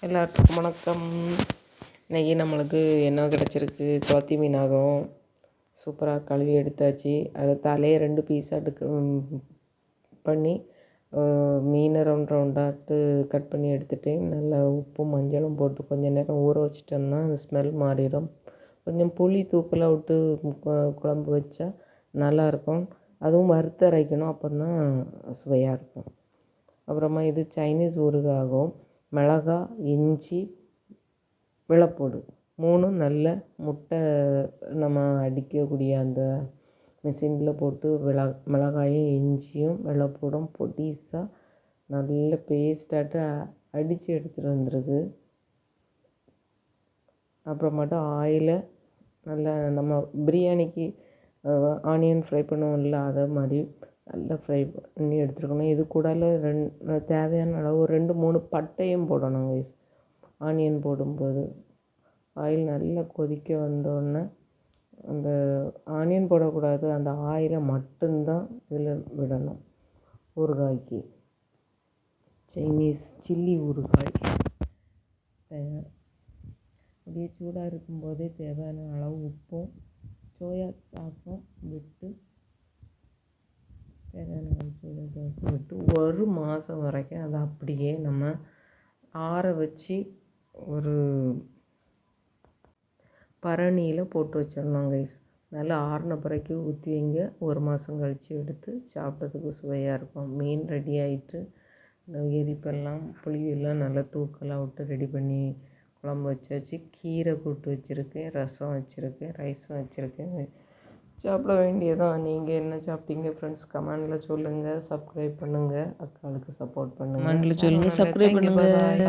எல்லாத்துக்கும் வணக்கம். இன்றைக்கி நம்மளுக்கு என்ன கிடச்சிருக்கு, சோத்தி மீனாகும். சூப்பராக கழுவி எடுத்தாச்சு. அதை தலையை 2 பீஸாக பண்ணி மீனை ரவுண்டாட்டு கட் பண்ணி எடுத்துகிட்டு நல்லா உப்பும் மஞ்சளும் போட்டு கொஞ்சம் நேரம் ஊற வச்சிட்டோம்னா அந்த ஸ்மெல் மாறிடும். கொஞ்சம் புளி தூக்கலாக விட்டு குழம்பு வச்சா நல்லாயிருக்கும். அதுவும் வறுத்து அரைக்கணும், அப்போ தான் சுவையாக இருக்கும். அப்புறமா இது சைனீஸ் ஊறுகாகும். மிளகா, இஞ்சி, வெள்ளைப்பூடு 3 நல்ல முட்டை நம்ம அடிக்கக்கூடிய அந்த மிஷினில் போட்டு மிளகாயும் இஞ்சியும் வெள்ளைப்பூடும் பொடிசாக நல்ல பேஸ்டாட்டு அடித்து எடுத்துகிட்டு வந்துடுது. அப்புறமாட்டு ஆயிலை நல்லா நம்ம பிரியாணிக்கு ஆனியன் ஃப்ரை பண்ணுவோம்ல, அதை மாதிரி நல்லா ஃப்ரை பண்ணி எடுத்துருக்கணும். இது கூட தேவையான அளவு 2-3 பட்டையும் போடணும் கைஸ். ஆனியன் போடும்போது ஆயில் நல்லா கொதிக்க வந்தோடனே அந்த ஆனியன் போடக்கூடாது, அந்த ஆயிலை மட்டும்தான் இதில் விடணும். ஊறுகாய்க்கு சைனீஸ் சில்லி ஊறுகாய் தயார். அப்படியே சூடாக இருக்கும்போதே தேவையான அளவு உப்பும் சோயா சாஸும் விட்டு விட்டு 1 மாதம் வரைக்கும் அதை அப்படியே நம்ம ஆற வச்சு ஒரு பரணியில் போட்டு வச்சிடணும் கைஸ். நல்லா ஆறின பிறகு ஊற்றி வைங்க. 1 மாதம் கழித்து எடுத்து சாப்பிட்றதுக்கு சுவையாக இருக்கும். மீன் ரெடி ஆகிட்டு எரிப்பெல்லாம் புளியெல்லாம் நல்லா தூக்கலாக விட்டு ரெடி பண்ணி குழம்பு வச்சாச்சு. கீரை கூட்டு வச்சுருக்கேன், ரசம் வச்சுருக்கேன், ரைஸும் வச்சுருக்கேன். சாப்பிட வேண்டியதான். நீங்கள் என்ன சாப்பிட்டீங்க ஃப்ரெண்ட்ஸ்? கமெண்டில் சொல்லுங்கள். சப்ஸ்கிரைப் பண்ணுங்கள். அக்காளுக்கு சப்போர்ட் பண்ணுங்கள். கமெண்டில் சொல்லுங்கள், சப்ஸ்கிரைப் பண்ணுங்கள்.